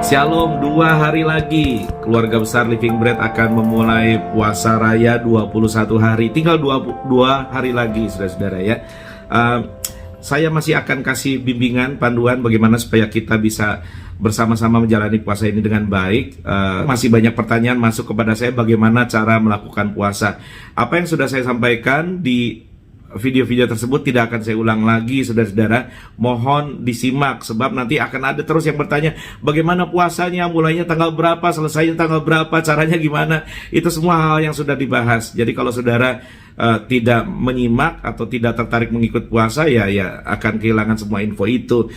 Shalom, 2 hari lagi keluarga besar Living Bread akan memulai puasa raya 21 hari. Tinggal 2 hari lagi, saudara-saudara ya. Saya masih akan kasih bimbingan, panduan bagaimana supaya kita bisa bersama-sama menjalani puasa ini dengan baik. Masih banyak pertanyaan masuk kepada saya bagaimana cara melakukan puasa. Apa yang sudah saya sampaikan di video-video tersebut tidak akan saya ulang lagi, saudara-saudara. Mohon disimak sebab nanti akan ada terus yang bertanya bagaimana puasanya, mulainya tanggal berapa, selesainya tanggal berapa, caranya gimana. Itu semua hal yang sudah dibahas. Jadi kalau saudara tidak menyimak atau tidak tertarik mengikut puasa, ya akan kehilangan semua info itu.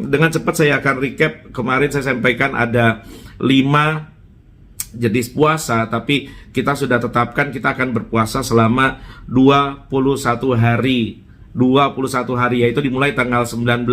Dengan cepat saya akan recap. Kemarin saya sampaikan ada 5 jenis puasa, tapi kita sudah tetapkan kita akan berpuasa selama 21 hari. 21 hari, yaitu dimulai tanggal 19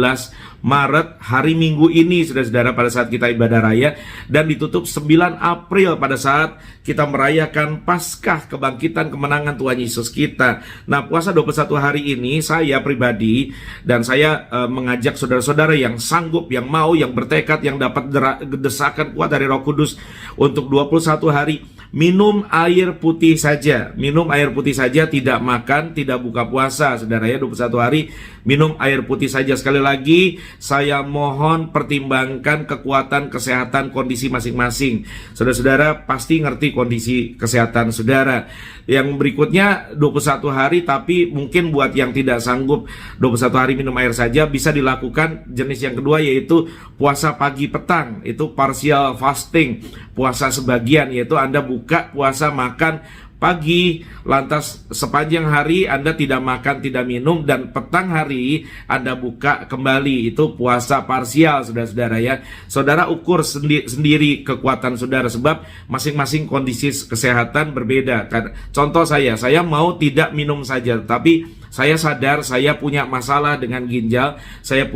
Maret, hari Minggu ini, saudara-saudara, pada saat kita ibadah raya, dan ditutup 9 April pada saat kita merayakan Paskah, kebangkitan kemenangan Tuhan Yesus kita. Nah, puasa 21 hari ini saya pribadi dan saya mengajak saudara-saudara yang sanggup, yang mau, yang bertekad, yang dapat desakan kuat dari Roh Kudus untuk 21 hari minum air putih saja. Minum air putih saja, tidak makan, tidak buka puasa, saudara ya. 21 hari minum air putih saja. Sekali lagi saya mohon pertimbangkan kekuatan kesehatan kondisi masing-masing. Saudara-saudara pasti ngerti kondisi kesehatan saudara. Yang berikutnya 21 hari, tapi mungkin buat yang tidak sanggup 21 hari minum air saja, bisa dilakukan jenis yang kedua, yaitu puasa pagi petang. Itu partial fasting, puasa sebagian, yaitu Anda buka puasa makan pagi, lantas sepanjang hari Anda tidak makan, tidak minum, dan petang hari Anda buka kembali. Itu puasa parsial, saudara-saudara ya. Saudara ukur sendiri kekuatan saudara, sebab masing-masing kondisi kesehatan berbeda. Contoh saya mau tidak minum saja, tapi saya sadar saya punya masalah dengan ginjal. Saya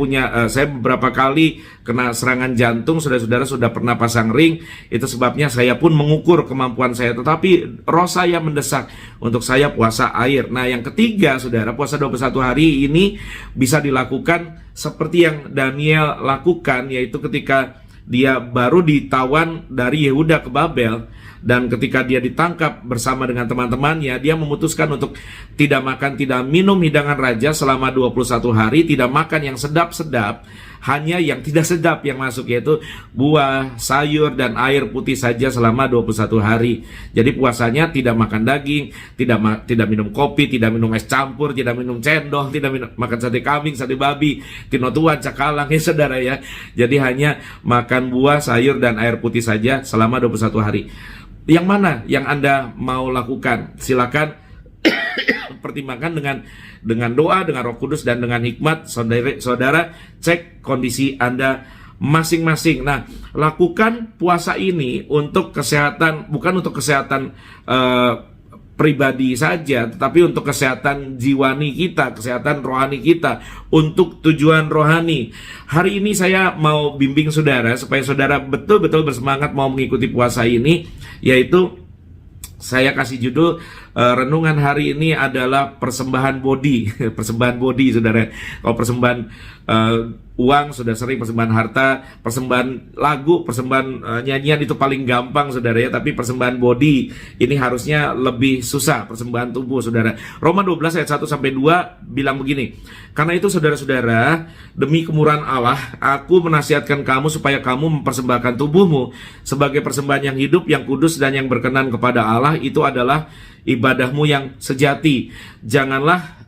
beberapa kali kena serangan jantung, saudara-saudara sudah pernah pasang ring. Itu sebabnya saya pun mengukur kemampuan saya, tetapi roh saya mendesak untuk saya puasa air. Nah, yang ketiga, saudara, puasa 21 hari ini bisa dilakukan seperti yang Daniel lakukan, yaitu ketika dia baru ditawan dari Yehuda ke Babel, dan ketika dia ditangkap bersama dengan teman-temannya, dia memutuskan untuk tidak makan, tidak minum hidangan raja selama 21 hari, tidak makan yang sedap-sedap, hanya yang tidak sedap yang masuk, yaitu buah, sayur, dan air putih saja selama 21 hari. Jadi puasanya tidak makan daging, tidak minum kopi, tidak minum es campur, tidak minum cendol, tidak makan sate kambing, sate babi, tinotuan, cakalang, ya saudara ya. Jadi hanya makan buah, sayur, dan air putih saja selama 21 hari. Yang mana yang Anda mau lakukan? Silakan pertimbangkan dengan doa, dengan Roh Kudus, dan dengan hikmat. Saudara cek kondisi Anda masing-masing. Nah, lakukan puasa ini untuk kesehatan, bukan untuk kesehatan pribadi saja, tetapi untuk kesehatan jiwani kita, kesehatan rohani kita, untuk tujuan rohani. Hari ini saya mau bimbing saudara supaya saudara betul-betul bersemangat mau mengikuti puasa ini, yaitu saya kasih judul renungan hari ini adalah persembahan body. Persembahan body, saudara. Kalau persembahan uang sudah sering, persembahan harta, persembahan lagu, persembahan nyanyian itu paling gampang, saudara ya. Tapi persembahan body ini harusnya lebih susah, persembahan tubuh, saudara. Roma 12 ayat 1-2 bilang begini, karena itu saudara-saudara, demi kemurahan Allah, aku menasihatkan kamu supaya kamu mempersembahkan tubuhmu sebagai persembahan yang hidup, yang kudus, dan yang berkenan kepada Allah. Itu adalah ibadahmu yang sejati. Janganlah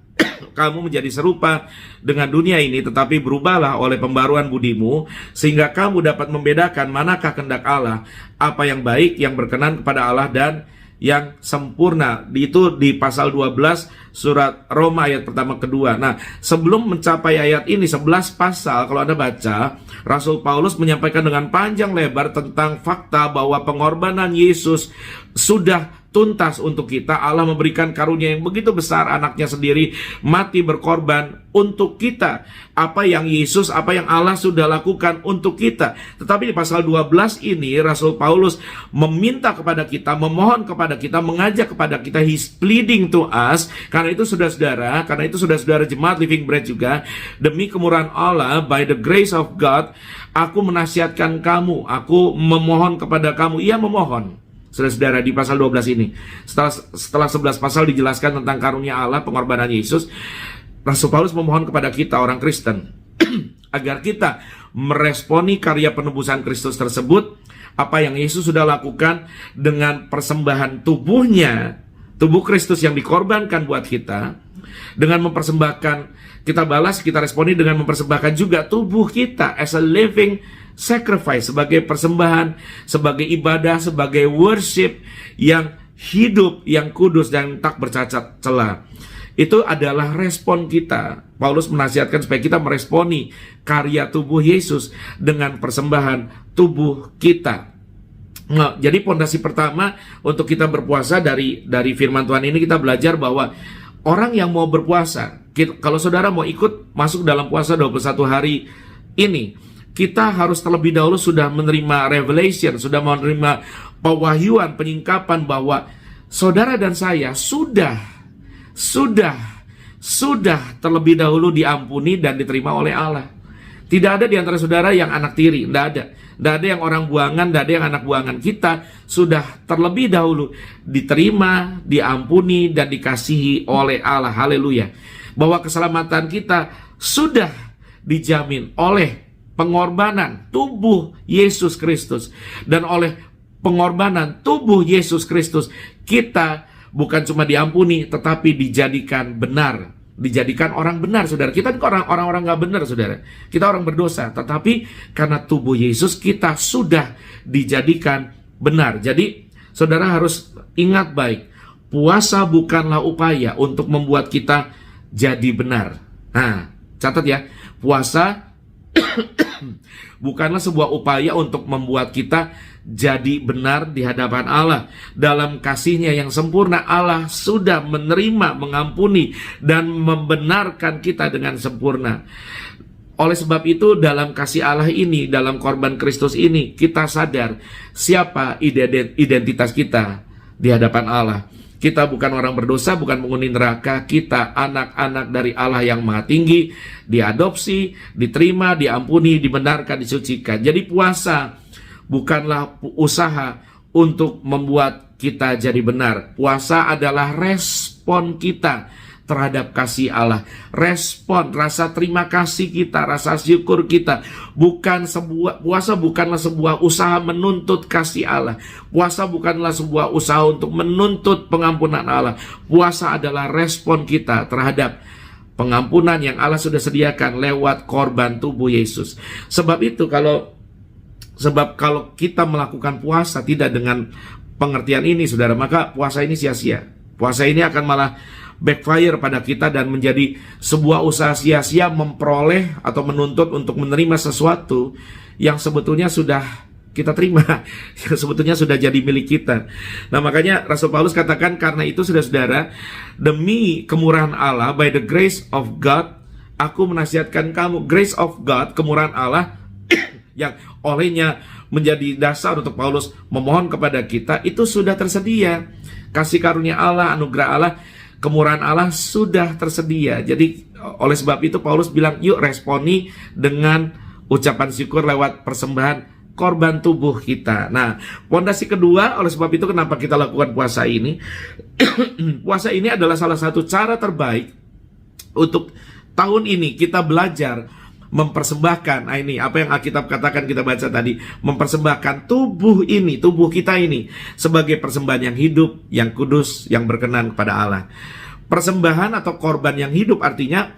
kamu menjadi serupa dengan dunia ini, tetapi berubahlah oleh pembaruan budimu, sehingga kamu dapat membedakan manakah kehendak Allah, apa yang baik, yang berkenan kepada Allah, dan yang sempurna. Itu di pasal 12 surat Roma ayat pertama kedua. Nah, sebelum mencapai ayat ini 11 pasal, kalau Anda baca, Rasul Paulus menyampaikan dengan panjang lebar tentang fakta bahwa pengorbanan Yesus sudah tuntas untuk kita. Allah memberikan karunia yang begitu besar, anaknya sendiri mati berkorban untuk kita. Apa yang Yesus, apa yang Allah sudah lakukan untuk kita. Tetapi di pasal 12 ini Rasul Paulus meminta kepada kita, memohon kepada kita, mengajak kepada kita, he's pleading to us. Karena itu saudara-saudara jemaat Living Bread juga, demi kemurahan Allah, by the grace of God, aku menasihatkan kamu, aku memohon kepada kamu. Ia memohon, saudara-saudara, di pasal 12 ini. Setelah 11 pasal dijelaskan tentang karunia Allah, pengorbanan Yesus, Rasul Paulus memohon kepada kita, orang Kristen, agar kita meresponi karya penebusan Kristus tersebut, apa yang Yesus sudah lakukan dengan persembahan tubuhnya, tubuh Kristus yang dikorbankan buat kita, dengan mempersembahkan, kita balas, kita responi dengan mempersembahkan juga tubuh kita as a living sacrifice, sebagai persembahan, sebagai ibadah, sebagai worship yang hidup, yang kudus dan tak bercacat celah. Itu adalah respon kita. Paulus menasihatkan supaya kita meresponi karya tubuh Yesus dengan persembahan tubuh kita. Nah, jadi pondasi pertama untuk kita berpuasa dari firman Tuhan ini, kita belajar bahwa orang yang mau berpuasa, kalau saudara mau ikut masuk dalam puasa 21 hari ini, kita harus terlebih dahulu sudah menerima revelation, sudah menerima pewahyuan, penyingkapan bahwa saudara dan saya sudah terlebih dahulu diampuni dan diterima oleh Allah. Tidak ada di antara saudara yang anak tiri, tidak ada. Tidak ada yang orang buangan, tidak ada yang anak buangan. Kita sudah terlebih dahulu diterima, diampuni, dan dikasihi oleh Allah. Haleluya. Bahwa keselamatan kita sudah dijamin oleh pengorbanan tubuh Yesus Kristus. Dan oleh pengorbanan tubuh Yesus Kristus, kita bukan cuma diampuni, tetapi dijadikan benar. Dijadikan orang benar, saudara. Kita orang-orang gak benar, saudara. Kita orang berdosa. Tetapi karena tubuh Yesus, kita sudah dijadikan benar. Jadi, saudara harus ingat baik. Puasa bukanlah upaya untuk membuat kita jadi benar. Nah, catat ya. Puasa bukanlah sebuah upaya untuk membuat kita jadi benar di hadapan Allah. Dalam kasih-Nya yang sempurna, Allah sudah menerima, mengampuni, dan membenarkan kita dengan sempurna. Oleh sebab itu, dalam kasih Allah ini, dalam korban Kristus ini, kita sadar siapa identitas kita di hadapan Allah. Kita bukan orang berdosa, bukan penghuni neraka. Kita anak-anak dari Allah yang Maha Tinggi, diadopsi, diterima, diampuni, dibenarkan, disucikan. Jadi puasa bukanlah usaha untuk membuat kita jadi benar. Puasa adalah respon kita terhadap kasih Allah. Respon, rasa terima kasih kita, rasa syukur kita. Puasa bukanlah sebuah usaha menuntut kasih Allah. Puasa bukanlah sebuah usaha untuk menuntut pengampunan Allah. Puasa adalah respon kita terhadap pengampunan yang Allah sudah sediakan lewat korban tubuh Yesus. Sebab kalau kita melakukan puasa tidak dengan pengertian ini, saudara, maka puasa ini sia-sia. Puasa ini akan malah backfire pada kita dan menjadi sebuah usaha sia-sia memperoleh atau menuntut untuk menerima sesuatu yang sebetulnya sudah kita terima, yang sebetulnya sudah jadi milik kita. Nah, makanya Rasul Paulus katakan, karena itu saudara-saudara, demi kemurahan Allah, by the grace of God, aku menasihatkan kamu. Grace of God, kemurahan Allah, yang olehnya menjadi dasar untuk Paulus memohon kepada kita, itu sudah tersedia. Kasih karunia Allah, anugerah Allah, kemurahan Allah sudah tersedia. Jadi oleh sebab itu Paulus bilang, yuk responi dengan ucapan syukur lewat persembahan korban tubuh kita. Nah, pondasi kedua, oleh sebab itu kenapa kita lakukan puasa ini? Puasa ini adalah salah satu cara terbaik untuk tahun ini kita belajar mempersembahkan, ini apa yang Alkitab katakan, kita baca tadi, mempersembahkan tubuh kita ini sebagai persembahan yang hidup, yang kudus, yang berkenan kepada Allah. Persembahan atau korban yang hidup artinya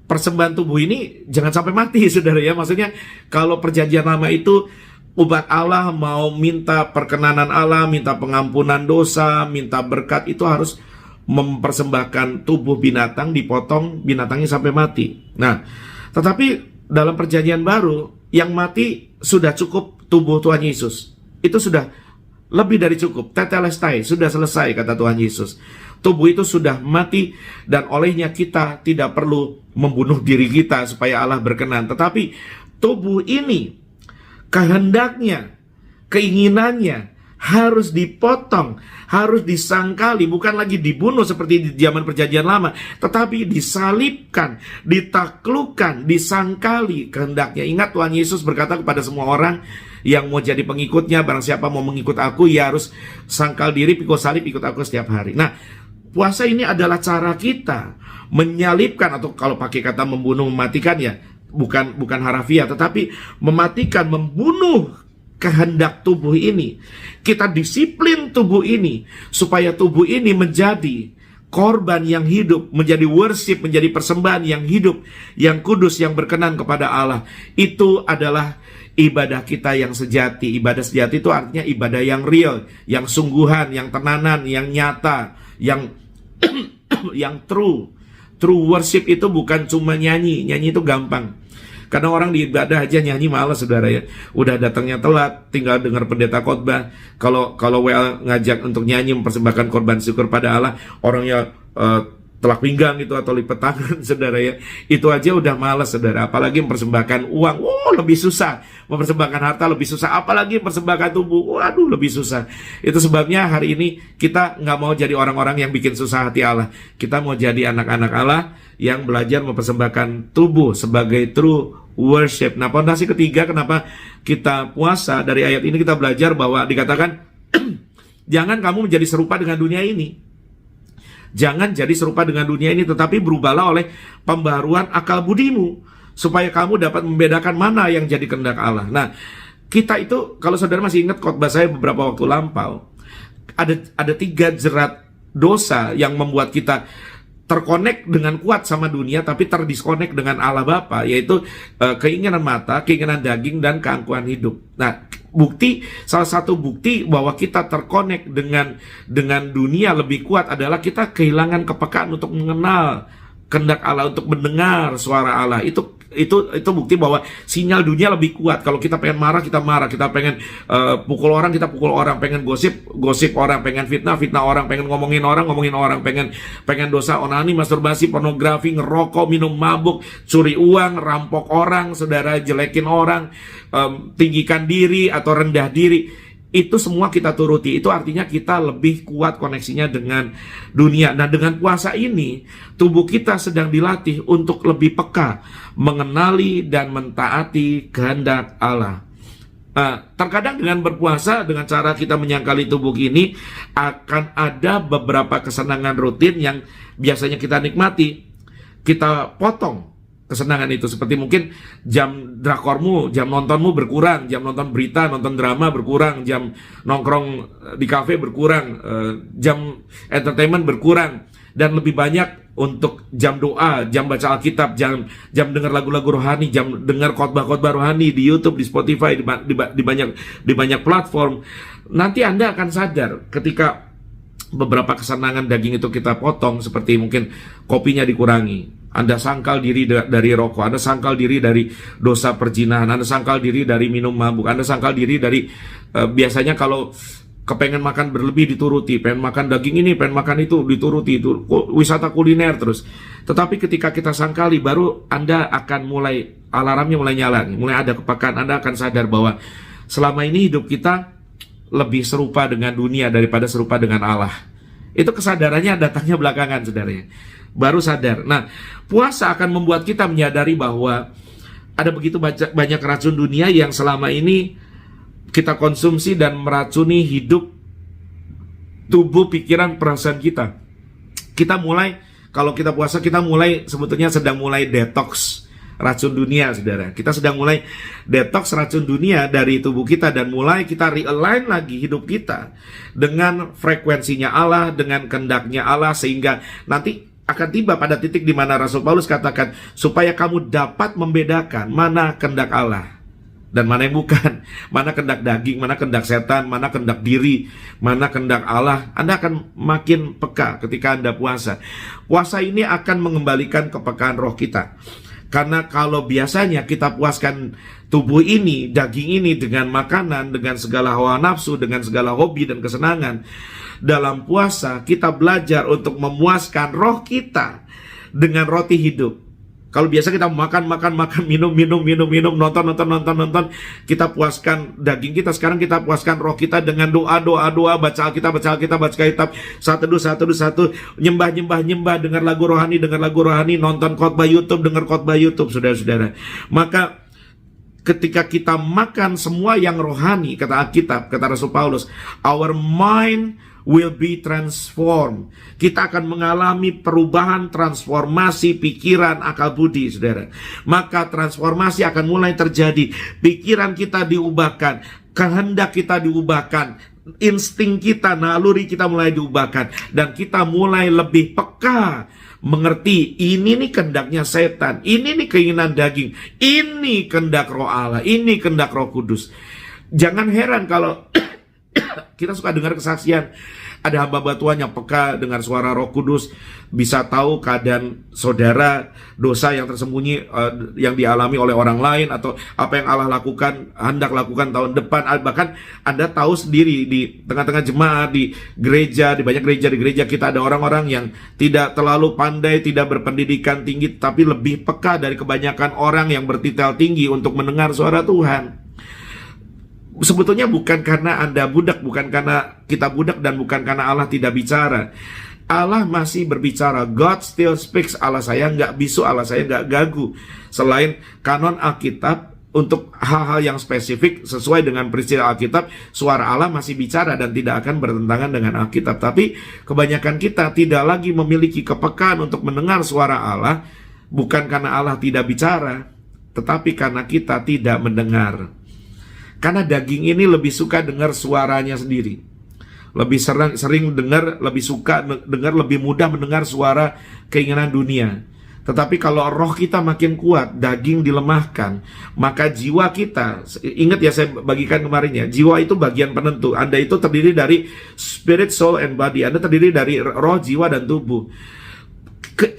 persembahan tubuh ini jangan sampai mati, saudara ya. Maksudnya kalau perjanjian lama itu umat Allah mau minta perkenanan Allah, minta pengampunan dosa, minta berkat, itu harus mempersembahkan tubuh binatang, dipotong binatangnya sampai mati. Nah, tetapi dalam perjanjian baru, yang mati sudah cukup tubuh Tuhan Yesus. Itu sudah Lebih dari cukup. Tetelestai, sudah selesai, kata Tuhan Yesus. Tubuh itu sudah mati, dan olehnya kita tidak perlu membunuh diri kita supaya Allah berkenan. Tetapi tubuh ini, kehendaknya, keinginannya harus dipotong, harus disangkali, bukan lagi dibunuh seperti di zaman perjanjian lama, tetapi disalibkan, ditaklukkan, disangkali kehendaknya. Ingat, Tuhan Yesus berkata kepada semua orang yang mau jadi pengikutnya, barang siapa mau mengikut aku, ya harus sangkal diri, pikul salib, ikut aku setiap hari. Nah, puasa ini adalah cara kita menyalibkan, atau kalau pakai kata membunuh, mematikan, ya bukan harafiah, tetapi mematikan, membunuh kehendak tubuh ini. Kita disiplin tubuh ini supaya tubuh ini menjadi korban yang hidup, menjadi worship, menjadi persembahan yang hidup, yang kudus, yang berkenan kepada Allah. Itu adalah ibadah kita yang sejati. Ibadah sejati itu artinya ibadah yang real, yang sungguhan, yang tenanan, yang nyata, yang yang true. True worship itu bukan cuma nyanyi. Nyanyi itu gampang. Karena orang di ibadah aja nyanyi malas, saudara ya. Udah datangnya telat, tinggal dengar pendeta khotbah. Kalau WL ngajak untuk nyanyi mempersembahkan korban syukur pada Allah, orangnya telak pinggang itu atau lipat tangan, saudara ya. Itu aja udah malas, saudara. Apalagi mempersembahkan uang, lebih susah. Mempersembahkan harta lebih susah. Apalagi mempersembahkan tubuh, waduh lebih susah. Itu sebabnya hari ini kita nggak mau jadi orang-orang yang bikin susah hati Allah. Kita mau jadi anak-anak Allah yang belajar mempersembahkan tubuh sebagai true worship. Nah, fondasi ketiga kenapa kita puasa, dari ayat ini kita belajar bahwa dikatakan jangan kamu menjadi serupa dengan dunia ini. Jangan jadi serupa dengan dunia ini, tetapi berubahlah oleh pembaharuan akal budimu, supaya kamu dapat membedakan mana yang jadi kehendak Allah. Nah, kita itu, kalau saudara masih ingat khotbah saya beberapa waktu lampau, ada 3 jerat dosa yang membuat kita terkonek dengan kuat sama dunia, tapi terdiskonek dengan Allah Bapa, yaitu keinginan mata, keinginan daging, dan keangkuhan hidup. Nah, salah satu bukti bahwa kita terkonek dengan dunia lebih kuat adalah kita kehilangan kepekaan untuk mengenal kehendak Allah, untuk mendengar suara Allah. Itu bukti bahwa sinyal dunia lebih kuat. Kalau kita pengen marah, kita marah. Kita pengen pukul orang, kita pukul orang. Pengen gosip orang. Pengen fitnah orang. Pengen ngomongin orang. Pengen dosa, onani, masturbasi, pornografi, ngerokok, minum mabuk, curi uang, rampok orang, saudara, jelekin orang, tinggikan diri atau rendah diri. Itu semua kita turuti. Itu artinya kita lebih kuat koneksinya dengan dunia. Nah, dengan puasa ini, tubuh kita sedang dilatih untuk lebih peka mengenali dan mentaati kehendak Allah. Terkadang dengan berpuasa, dengan cara kita menyangkali tubuh ini, akan ada beberapa kesenangan rutin yang biasanya kita nikmati. Kita potong kesenangan itu, seperti mungkin jam drakormu, jam nontonmu berkurang, jam nonton berita, nonton drama berkurang, jam nongkrong di kafe berkurang, jam entertainment berkurang, dan lebih banyak untuk jam doa, jam baca Alkitab, jam dengar lagu-lagu rohani, jam dengar khotbah-khotbah rohani di YouTube, di Spotify, di banyak platform. Nanti Anda akan sadar ketika beberapa kesenangan daging itu kita potong, seperti mungkin kopinya dikurangi. Anda sangkal diri dari rokok, Anda sangkal diri dari dosa perzinahan, Anda sangkal diri dari minum mabuk, Anda sangkal diri dari biasanya kalau kepengen makan berlebih dituruti, pengen makan daging ini, pengen makan itu dituruti, itu wisata kuliner terus. Tetapi ketika kita sangkali, baru Anda akan mulai, alarmnya mulai nyala, mulai ada kepekaan. Anda akan sadar bahwa selama ini hidup kita lebih serupa dengan dunia daripada serupa dengan Allah. Itu kesadarannya datangnya belakangan, saudaranya. Baru sadar. Nah, puasa akan membuat kita menyadari bahwa ada begitu banyak racun dunia yang selama ini kita konsumsi dan meracuni hidup, tubuh, pikiran, perasaan kita. Kita mulai, kalau kita puasa, kita mulai sebetulnya sedang mulai detox racun dunia, saudara. Kita sedang mulai detox racun dunia dari tubuh kita, dan mulai kita realign lagi hidup kita dengan frekuensinya Allah, dengan kehendaknya Allah, sehingga nanti akan tiba pada titik di mana Rasul Paulus katakan, supaya kamu dapat membedakan mana kehendak Allah dan mana yang bukan, mana kehendak daging, mana kehendak setan, mana kehendak diri, mana kehendak Allah. Anda akan makin peka ketika Anda puasa. Puasa ini akan mengembalikan kepekaan roh kita. Karena kalau biasanya kita puaskan tubuh ini, daging ini dengan makanan, dengan segala hawa nafsu, dengan segala hobi dan kesenangan, dalam puasa kita belajar untuk memuaskan roh kita dengan roti hidup. Kalau biasa kita makan, minum, nonton, kita puaskan daging kita. Sekarang kita puaskan roh kita dengan doa, baca Alkitab, satu, nyembah, dengar lagu rohani, nonton khotbah YouTube, dengar khotbah YouTube, saudara-saudara. Maka ketika kita makan semua yang rohani, kata Alkitab, kata Rasul Paulus, our mind will be transformed. Kita akan mengalami perubahan, transformasi pikiran, akal budi, saudara. Maka transformasi akan mulai terjadi. Pikiran kita diubahkan, kehendak kita diubahkan, insting kita, naluri kita mulai diubahkan, dan kita mulai lebih peka mengerti ini nih kehendaknya setan, ini nih keinginan daging, ini kehendak roh Allah, ini kehendak Roh Kudus. Jangan heran kalau kita suka dengar kesaksian, ada hamba Tuhan yang peka dengar suara Roh Kudus, bisa tahu keadaan saudara, dosa yang tersembunyi yang dialami oleh orang lain, atau apa yang Allah lakukan, hendak lakukan tahun depan. Bahkan Anda tahu sendiri di tengah-tengah jemaat, di gereja, di banyak gereja, di gereja kita ada orang-orang yang tidak terlalu pandai, tidak berpendidikan tinggi, tapi lebih peka dari kebanyakan orang yang bertitel tinggi untuk mendengar suara Tuhan. Sebetulnya bukan karena Anda budak, bukan karena kita budak, dan bukan karena Allah tidak bicara. Allah masih berbicara. God still speaks. Allah saya nggak bisu, Allah saya nggak gagu. Selain kanon Alkitab, untuk hal-hal yang spesifik sesuai dengan peristiwa Alkitab, suara Allah masih bicara dan tidak akan bertentangan dengan Alkitab. Tapi kebanyakan kita tidak lagi memiliki kepekaan untuk mendengar suara Allah, bukan karena Allah tidak bicara, tetapi karena kita tidak mendengar. Karena daging ini lebih suka dengar suaranya sendiri, lebih sering dengar, lebih suka dengar, lebih mudah mendengar suara keinginan dunia. Tetapi kalau roh kita makin kuat, daging dilemahkan, maka jiwa kita, ingat ya saya bagikan kemarin ya, jiwa itu bagian penentu. Anda itu terdiri dari spirit, soul, and body. Anda terdiri dari roh, jiwa, dan tubuh.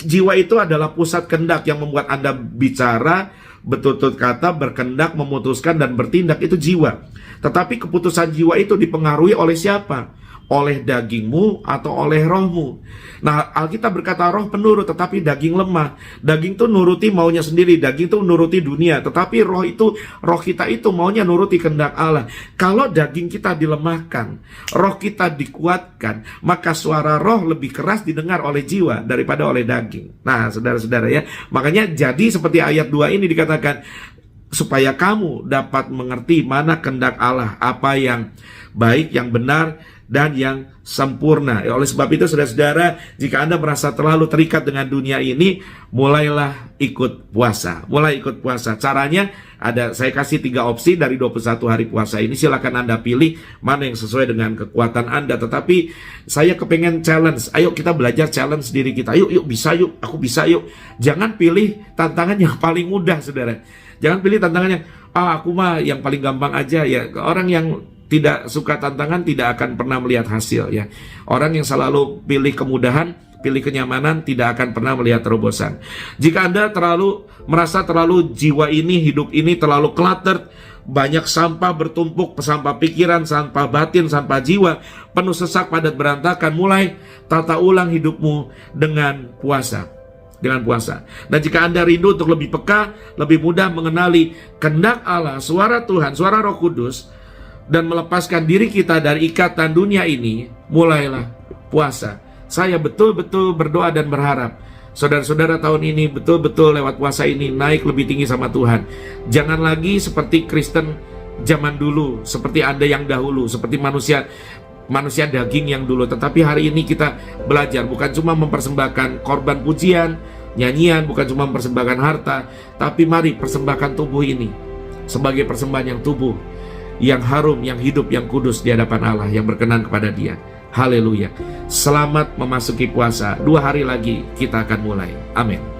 Jiwa itu adalah pusat kehendak yang membuat Anda bicara, betul-betul kata, berkendak, memutuskan, dan bertindak. Itu jiwa. Tetapi keputusan jiwa itu dipengaruhi oleh siapa? Oleh dagingmu atau oleh rohmu. Nah, Alkitab berkata roh penurut, tetapi daging lemah. Daging itu nuruti maunya sendiri, daging itu nuruti dunia. Tetapi roh kita itu maunya nuruti kehendak Allah. Kalau daging kita dilemahkan, roh kita dikuatkan, maka suara roh lebih keras didengar oleh jiwa daripada oleh daging. Nah, saudara-saudara ya, makanya jadi seperti ayat 2 ini dikatakan, supaya kamu dapat mengerti mana kehendak Allah, apa yang baik, yang benar, dan yang sempurna. Oleh sebab itu, saudara-saudara, jika Anda merasa terlalu terikat dengan dunia ini, mulailah ikut puasa. Mulai ikut puasa. Caranya ada, saya kasih 3 opsi dari 21 hari puasa ini. Silakan Anda pilih mana yang sesuai dengan kekuatan Anda. Tetapi saya kepengen challenge. Ayo kita belajar challenge diri kita. Yuk bisa yuk, aku bisa yuk. Jangan pilih tantangan yang paling mudah, saudara. Jangan pilih tantangannya, aku mah yang paling gampang aja ya. Orang yang tidak suka tantangan tidak akan pernah melihat hasil ya. Orang yang selalu pilih kemudahan, pilih kenyamanan, tidak akan pernah melihat terobosan. Jika Anda merasa terlalu jiwa ini, hidup ini terlalu cluttered, banyak sampah bertumpuk, sampah pikiran, sampah batin, sampah jiwa, penuh sesak, padat, berantakan, mulai tata ulang hidupmu dengan puasa. Dengan puasa. Dan jika Anda rindu untuk lebih peka, lebih mudah mengenali kehendak Allah, suara Tuhan, suara Roh Kudus, dan melepaskan diri kita dari ikatan dunia ini, mulailah puasa. Saya betul-betul berdoa dan berharap saudara-saudara tahun ini betul-betul lewat puasa ini naik lebih tinggi sama Tuhan. Jangan lagi seperti Kristen zaman dulu, seperti Anda yang dahulu, seperti manusia daging yang dulu. Tetapi hari ini kita belajar bukan cuma mempersembahkan korban pujian, nyanyian, bukan cuma mempersembahkan harta, tapi mari persembahkan tubuh ini sebagai persembahan yang tubuh, yang harum, yang hidup, yang kudus di hadapan Allah, yang berkenan kepada Dia. Haleluya. Selamat memasuki puasa. 2 hari lagi kita akan mulai. Amin.